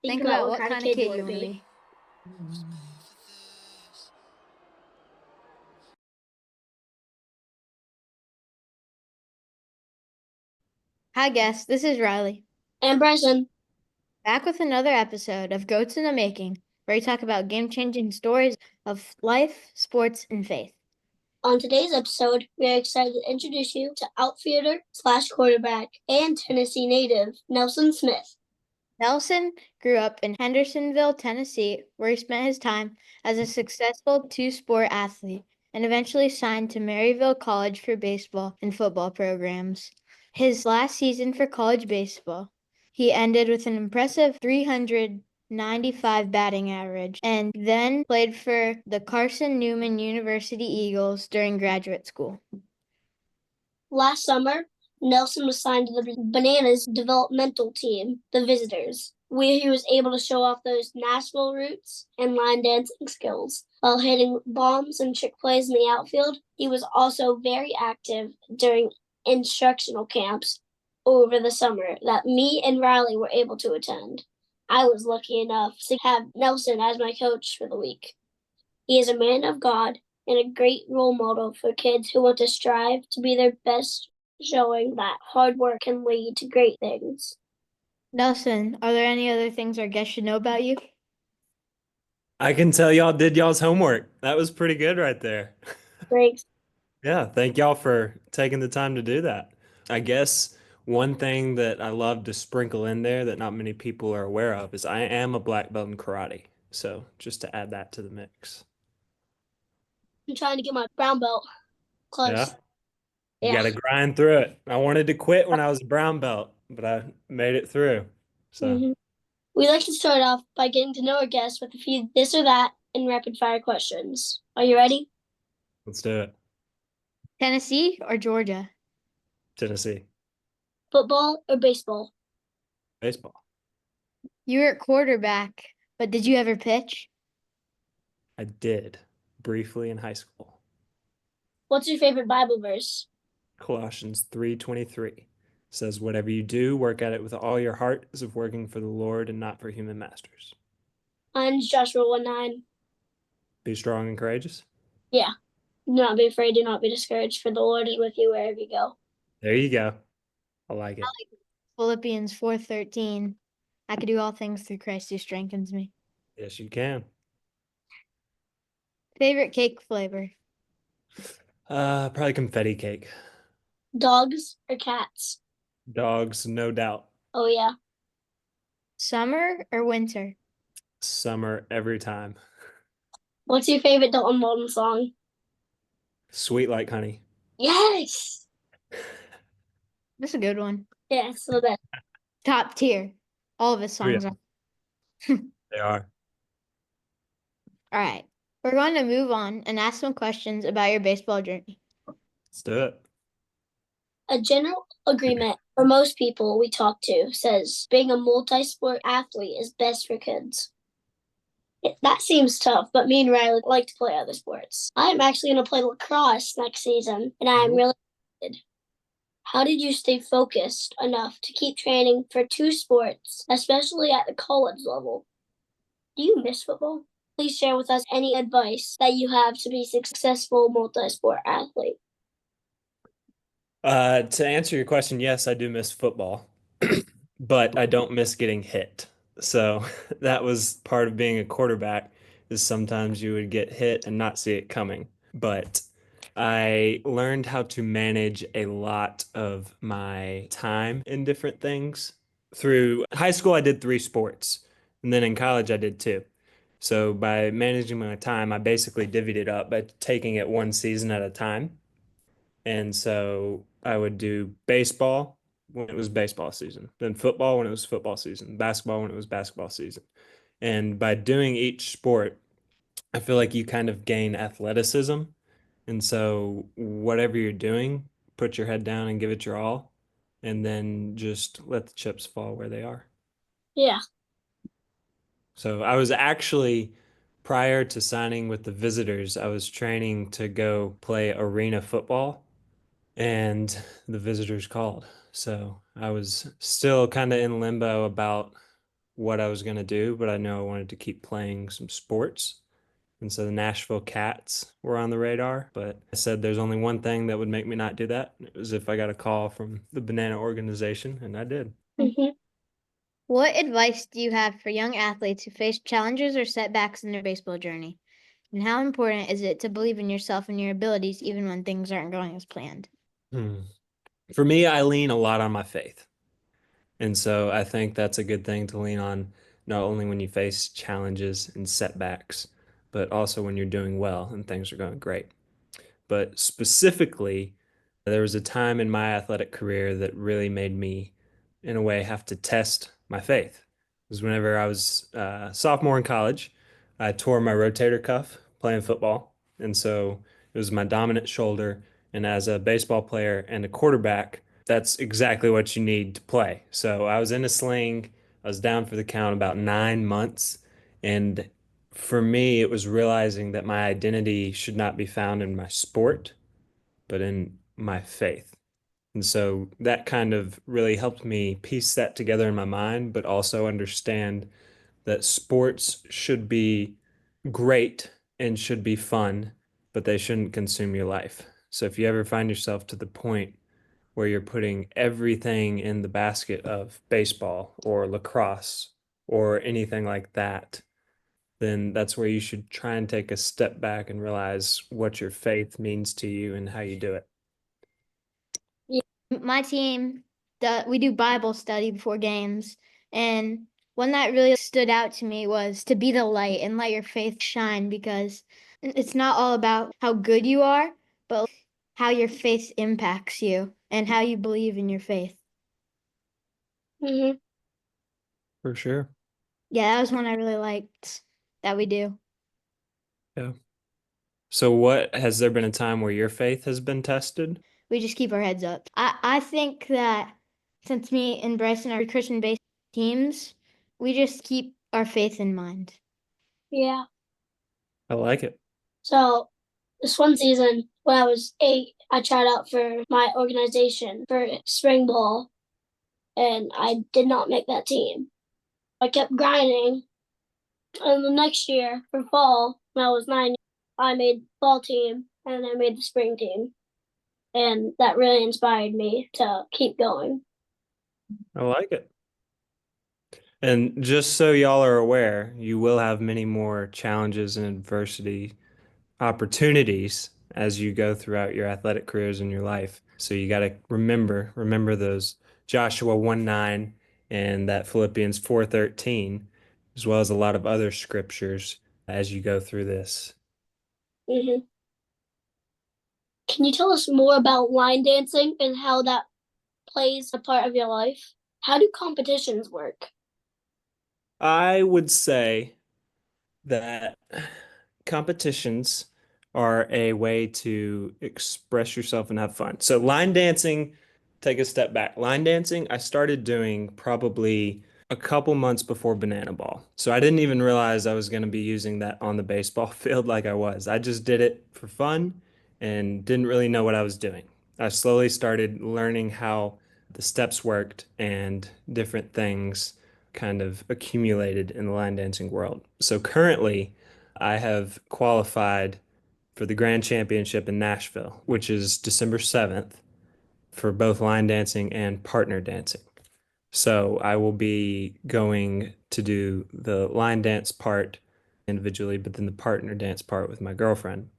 Think about what kind of kid you want to be. Hi, guests. This is Riley. And Brycen, Back with another episode of Goats in the Making, where we talk about game-changing stories of life, sports, and faith. on today's episode, we are excited to introduce you to outfielder slash quarterback and Tennessee native Nelson Smith. Nelson grew up in Hendersonville, Tennessee, where he spent his time as a successful two-sport athlete and eventually signed to Maryville College for baseball and football programs. His last season for college baseball, he ended with an impressive 395 batting average and then played for the Carson Newman University Eagles during graduate school. Last summer, Nelson was signed to the Bananas developmental team, the Visitors, where he was able to show off those Nashville roots and line dancing skills. While hitting bombs and trick plays in the outfield, he was also very active during instructional camps over the summer that me and Riley were able to attend. I was lucky enough to have Nelson as my coach for the week. He is a man of God and a great role model for kids who want to strive to be their best, showing that hard work can lead to great things. Nelson, are there any other things our guests should know about you? I can tell y'all did y'all's homework. That was pretty good right there. Thanks. Yeah, thank y'all for taking the time to do that. I guess one thing that I love to sprinkle in there that not many people are aware of is I am a black belt in karate. So just to add that to the mix. I'm trying to get my brown belt Yeah, close. you Yeah. got to grind through it. I wanted to quit when I was a brown belt, but I made it through. So Mm-hmm. We like to start off by getting to know our guests with a few this or that and rapid fire questions. Are you ready? let's do it. Tennessee or Georgia? Tennessee, Football or baseball? baseball. You were at quarterback, but did you ever pitch? I did briefly in high school. What's your favorite Bible verse? Colossians 3:23 says, "Whatever you do, work at it with all your heart as if working for the Lord and not for human masters." Mine's Joshua 1:9. Be strong and courageous. Yeah. Do not be afraid, do not be discouraged, for the Lord is with you wherever you go. There you go. I like it. Philippians 4:13. I can do all things through Christ who strengthens me. Yes, you can. Favorite cake flavor? Probably confetti cake. Dogs or cats? Dogs, no doubt. Oh, yeah. Summer or winter? Summer every time. What's your favorite Dalton Walden song? Sweet like honey. Yes. That's a good one. Yeah, so that. Top tier. All of his Oh, yeah, songs are. they are. All right. We're going to move on and ask some questions about your baseball journey. Let's do it. A general agreement for most people we talk to says being a multi sport athlete is best for kids. That seems tough, but me and Riley like to play other sports. I'm actually going to play lacrosse next season, and I'm really excited. How did you stay focused enough to keep training for two sports, especially at the college level? Do you miss football? Please share with us any advice that you have to be a successful multi sport athlete. To answer your question, yes, I do miss football, but I don't miss getting hit. So that was part of being a quarterback is sometimes you would get hit and not see it coming. But I learned how to manage a lot of my time in different things. Through high school, I did three sports, and then in college, I did two. So by managing my time, I basically divvied it up by taking it one season at a time. And so I would do baseball when it was baseball season, then football when it was football season, basketball when it was basketball season. And by doing each sport, I feel like you kind of gain athleticism. And so whatever you're doing, put your head down and give it your all, and then just let the chips fall where they are. Yeah. So I was actually, prior to signing with the Visitors, I was training to go play arena football and the Visitors called. So I was still kind of in limbo about what I was going to do, but I know I wanted to keep playing some sports. And so the Nashville Cats were on the radar, but I said there's only one thing that would make me not do that. It was if I got a call from the Banana organization, and I did. Hmm. What advice do you have for young athletes who face challenges or setbacks in their baseball journey? And how important is it to believe in yourself and your abilities even when things aren't going as planned? Hmm. For me, I lean a lot on my faith. And so I think that's a good thing to lean on, not only when you face challenges and setbacks, but also when you're doing well and things are going great. But specifically, there was a time in my athletic career that really made me, in a way, have to test my faith. It was whenever I was sophomore in college, I tore my rotator cuff playing football. And so it was my dominant shoulder. And as a baseball player and a quarterback, that's exactly what you need to play. So I was in a sling. I was down for the count about 9 months. And for me, it was realizing that my identity should not be found in my sport, but in my faith. And so that kind of really helped me piece that together in my mind, but also understand that sports should be great and should be fun, but they shouldn't consume your life. So if you ever find yourself to the point where you're putting everything in the basket of baseball or lacrosse or anything like that, then that's where you should try and take a step back and realize what your faith means to you and how you do it. My team, we do Bible study before games, and one that really stood out to me was to be the light and let your faith shine because it's not all about how good you are, but how your faith impacts you and how you believe in your faith. Hmm. For sure. Yeah, that was one I really liked that we do. Yeah. So what has there been a time where your faith has been tested? We just keep our heads up. I think that since me and Brycen are Christian based teams, we just keep our faith in mind. Yeah. I like it. So this one season when I was 8, I tried out for my organization for spring ball, and I did not make that team. I kept grinding, and the next year for fall, when I was 9, I made fall team, and I made the spring team, and that really inspired me to keep going. I like it. And just so y'all are aware, you will have many more challenges and adversity opportunities as you go throughout your athletic careers in your life. So you got to remember those Joshua 1:9 and that Philippians 4:13, as well as a lot of other scriptures as you go through this. Hmm. Can you tell us more about line dancing and how that plays a part of your life? How do competitions work? I would say that competitions are a way to express yourself and have fun. So line dancing, take a step back. Line dancing, I started doing probably a couple months before Banana Ball. So I didn't even realize I was going to be using that on the baseball field like I was. I just did it for fun and didn't really know what I was doing. I slowly started learning how the steps worked and different things kind of accumulated in the line dancing world. So currently, I have qualified for the Grand Championship in Nashville, which is December 7th for both line dancing and partner dancing. So I will be going to do the line dance part individually, but then the partner dance part with my girlfriend.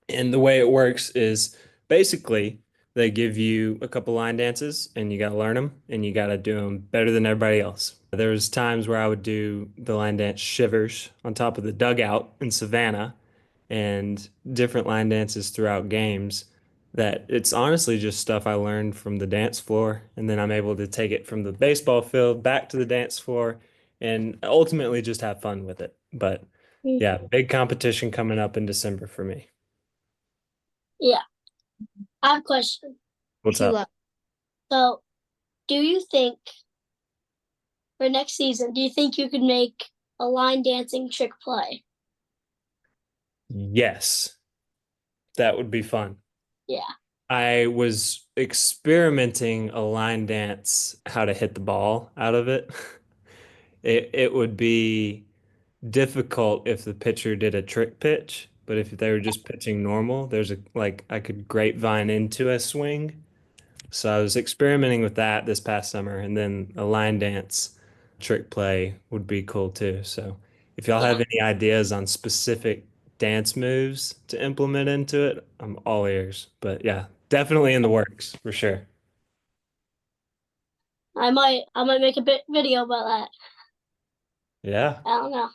And the way it works is basically they give you a couple line dances and you got to learn them and you got to do them better than everybody else. There was times where I would do the line dance shivers on top of the dugout in Savannah and different line dances throughout games that it's honestly just stuff I learned from the dance floor and then I'm able to take it from the baseball field back to the dance floor and ultimately just have fun with it. But yeah, big competition coming up in December for me. Yeah, I have a question. What's Two up? love. So, do you think for next season, do you think you could make a line dancing trick play? Yes, that would be fun. Yeah. I was experimenting a line dance, how to hit the ball out of it. It would be difficult if the pitcher did a trick pitch, but if they were just pitching normal, there's a like I could grapevine into a swing. So I was experimenting with that this past summer, and then a line dance trick play would be cool too. So if y'all Yeah, have any ideas on specific dance moves to implement into it, I'm all ears. But yeah, definitely in the works for sure. I might make a bit video about that. Yeah. I don't know.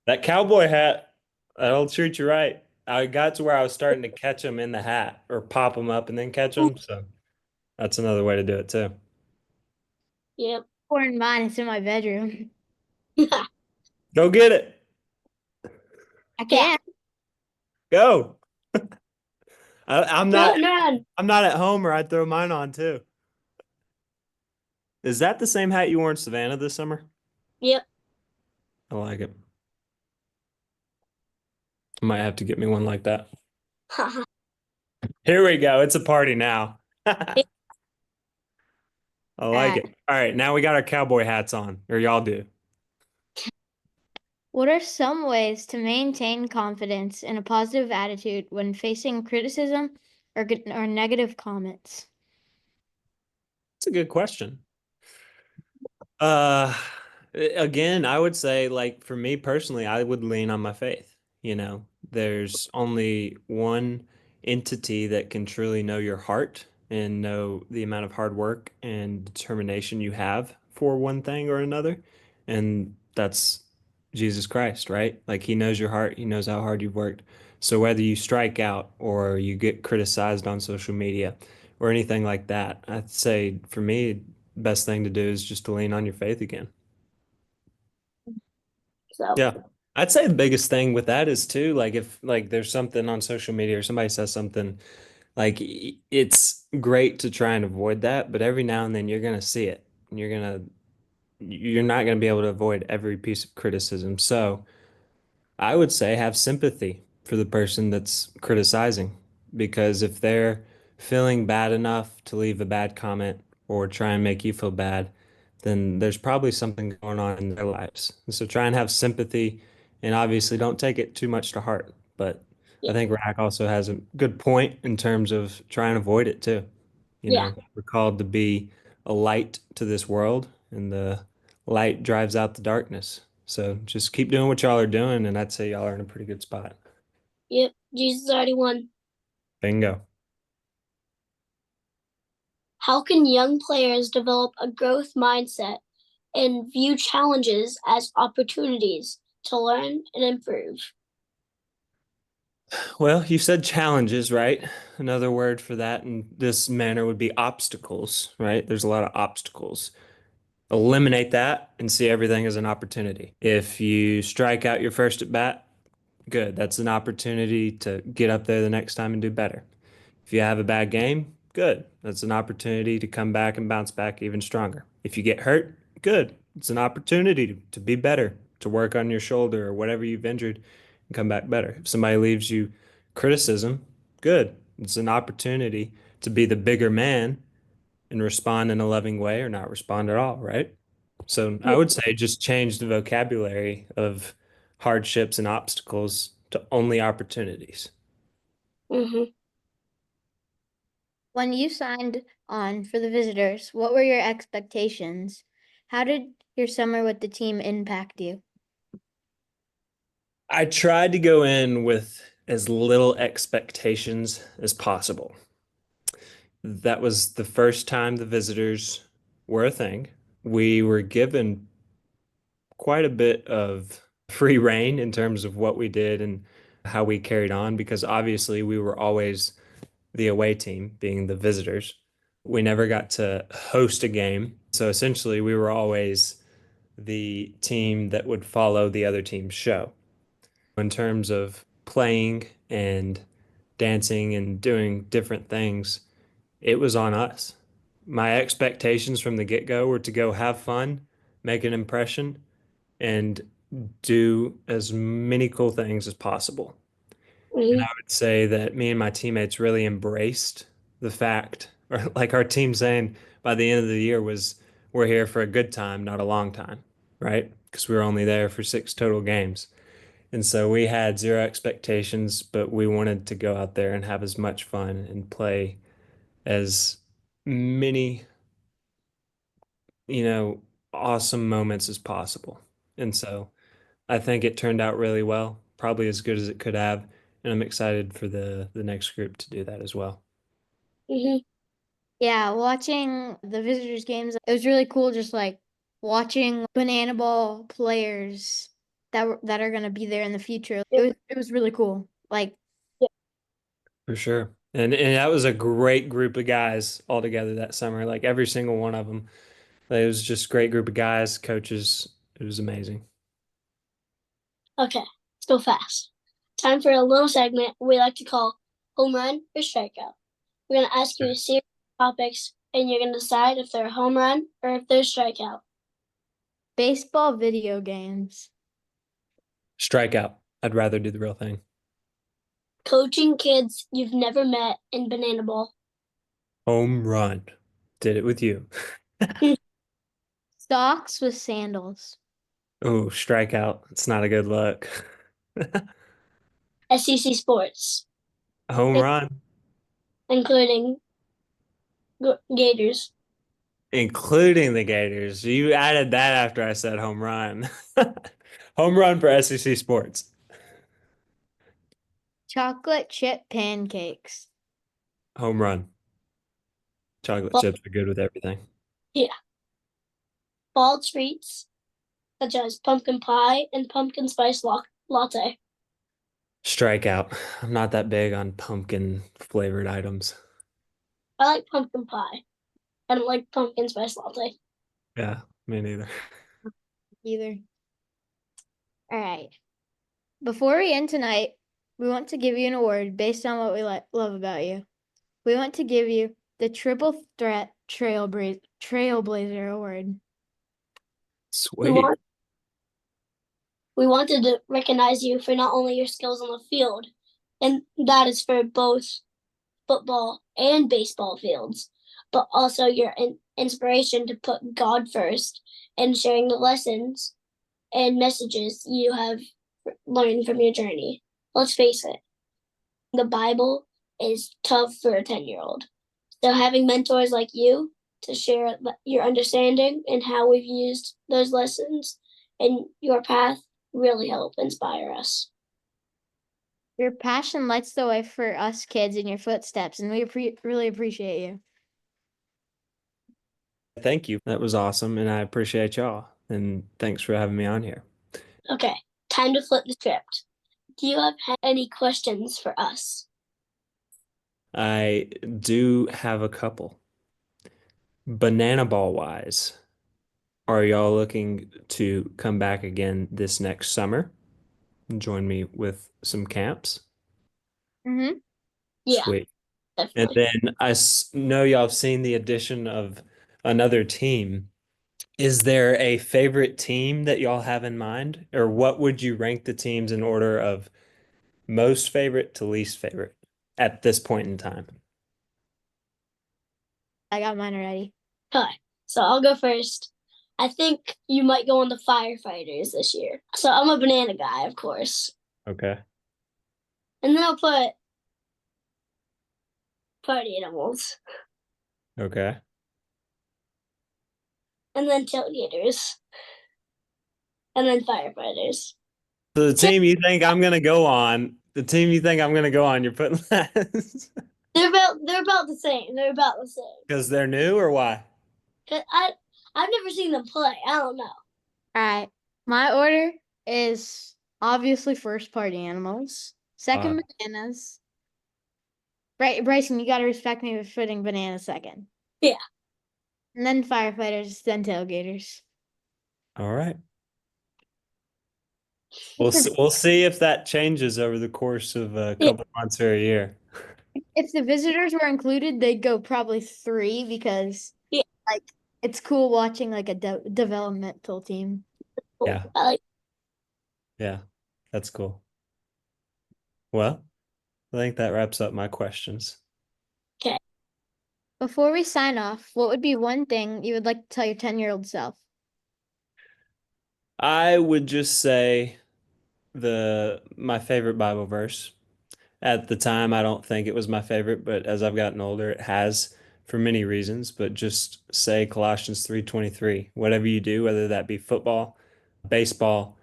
That cowboy hat, that'll treat you right. I got to where I was starting to catch them in the hat or pop them up and then catch them. So that's another way to do it too. Yep. Or in mine, it's in my bedroom. Go get it. I Yeah. can't. Go. I'm Throw not it around. I'm not at home or I'd throw mine on too. Is that the same hat you wore in Savannah this summer? Yep. I like it. I might have to get me one like that. Here we go. It's a party now. I All like right. it. All right, now we got our cowboy hats on, or y'all do. What are some ways to maintain confidence and a positive attitude when facing criticism or negative comments? It's a good question. Uh, again, I would say, like, for me personally, I would lean on my faith. There's only one entity that can truly know your heart and know the amount of hard work and determination you have for one thing or another. And that's Jesus Christ, right? Like, he knows your heart, he knows how hard you've worked. So whether you strike out or you get criticized on social media or anything like that, I'd say for me, best thing to do is just to lean on your faith again. So, Yeah. I'd say the biggest thing with that is too, like if like there's something on social media or somebody says something, like it's great to try and avoid that, but every now and then you're gonna see it. And you're not gonna be able to avoid every piece of criticism. So I would say have sympathy for the person that's criticizing because if they're feeling bad enough to leave a bad comment or try and make you feel bad, then there's probably something going on in their lives. And so try and have sympathy and obviously don't take it too much to heart. But I yeah. think Rack also has a good point in terms of trying to avoid it too. Yeah. We're called to be a light to this world, and the light drives out the darkness. So just keep doing what y'all are doing, and I'd say y'all are in a pretty good spot. Yep. Jesus already won. Bingo. How can young players develop a growth mindset and view challenges as opportunities to learn and improve? Well, you said challenges, right? Another word for that in this manner would be obstacles, right? There's a lot of obstacles. Eliminate that and see everything as an opportunity. If you strike out your first at bat, good. That's an opportunity to get up there the next time and do better. If you have a bad game, good. That's an opportunity to come back and bounce back even stronger. If you get hurt, good. It's an opportunity to be better, to work on your shoulder or whatever you've injured and come back better. If somebody leaves you criticism, good. It's an opportunity to be the bigger man and respond in a loving way or not respond at all, right? So I Yeah. would say just change the vocabulary of hardships and obstacles to only opportunities. Mm-hmm. When you signed on for the visitors, what were your expectations? How did your summer with the team impact you? I tried to go in with as little expectations as possible. That was the first time the visitors were a thing. We were given quite a bit of free reign in terms of what we did and how we carried on because obviously we were always the away team, being the visitors. We never got to host a game. So essentially, we were always the team that would follow the other team's show. In terms of playing and dancing and doing different things, it was on us. My expectations from the get-go were to go have fun, make an impression, and do as many cool things as possible. And Mm-hmm. I would say that me and my teammates really embraced the fact, or like our team saying by the end of the year was, we're here for a good time, not a long time, right? Because we were only there for 6 total games. And so we had zero expectations, but we wanted to go out there and have as much fun and play as many, you know, awesome moments as possible. And so I think it turned out really well, probably as good as it could have. And I'm excited for the next group to do that as well. Hmm. Yeah, watching the visitors games, it was really cool just like watching banana ball players that are gonna be there in the future. It was really cool. Like For sure. And that was a great group of guys all together that summer. Like every single one of them. It was just a great group of guys, coaches. It was amazing. Okay, let's go fast. Time for a little segment we like to call home run or strikeout. We're going to ask you a series of topics, and you're going to decide if they're a home run or if they're a strikeout. baseball video games. Strikeout. I'd rather do the real thing. Coaching kids you've never met in Banana Ball. Home run. Did it with you. Socks with sandals. Oh, strikeout. It's not a good look. SEC sports, Home run. including Gators. Including the Gators. You added that after I said home run. Home run for SEC sports. Chocolate chip pancakes. Home run. Chocolate Fall, chips are good with everything. yeah, fall treats such as pumpkin pie and pumpkin spice latte. Strikeout. I'm not that big on pumpkin flavored items. I like pumpkin pie. I don't like pumpkin spice latte. Yeah, me neither. Either. All right. Before we end tonight, we want to give you an award based on what we love about you. We want to give you the Triple Threat Trailblazer Award. We Sweet. want we wanted to recognize you for not only your skills on the field, and that is for both football and baseball fields, but also your inspiration to put God first and sharing the lessons and messages you have learned from your journey. Let's face it, the Bible is tough for a 10-year-old. So having mentors like you to share your understanding and how we've used those lessons and your path really help inspire us. Your passion lights the way for us kids in your footsteps, and we really appreciate you. Thank you. That was awesome, and I appreciate y'all. And thanks for having me on here. Okay, time to flip the script. Do you have any questions for us? I do have a couple. Banana ball wise, are y'all looking to come back again this next summer? Join me with some camps? Mm-hmm. Yeah, Sweet. And definitely. then know y'all have seen the addition of another team. Is there a favorite team that y'all have in mind? Or what would you rank the teams in order of most favorite to least favorite at this point in time? I got mine already. Okay, so I'll go first. I think you might go on the firefighters this year. So I'm a banana guy, of course. Okay. And then I'll put party animals. Okay. And then tailgaters. And then firefighters. So the team you think I'm gonna go on, you're putting last They're about the same. They're about the same. because they're new or why? 'Cause I've never seen them play. I don't know. All right. My order is obviously first party animals, Uh, second bananas. Brycen, you got to respect me for putting bananas second. Yeah. And then firefighters, then tailgaters. all right. We'll see if that changes over the course of a Yeah. couple months or a year. If the visitors were included, they'd go probably three because Yeah. like it's cool watching like a developmental team. Cool. Yeah. I like. Yeah. That's cool. Well, I think that wraps up my questions. Okay. Before we sign off, what would be one thing you would like to tell your 10-year-old self? I would just say my favorite Bible verse. At the time, I don't think it was my favorite, but as I've gotten older, it has for many reasons. But just say Colossians 3:23. Whatever you do, whether that be football, baseball,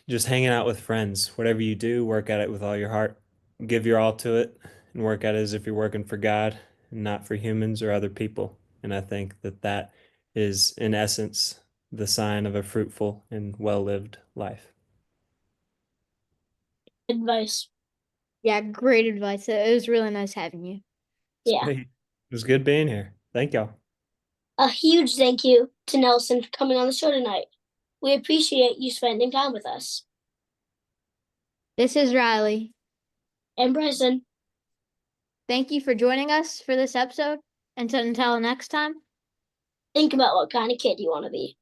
just hanging out with friends, whatever you do, work at it with all your heart. Give your all to it and work at it as if you're working for God and not for humans or other people. And I think that that is, in essence, the sign of a fruitful and well-lived life. Advice. Yeah, great advice. It was really nice having you. Yeah. Sweet. It was good being here. Thank y'all. A huge thank you to Nelson for coming on the show tonight. We appreciate you spending time with us. This is Riley. And Brycen. Thank you for joining us for this episode. And until next time. Think about what kind of kid you want to be.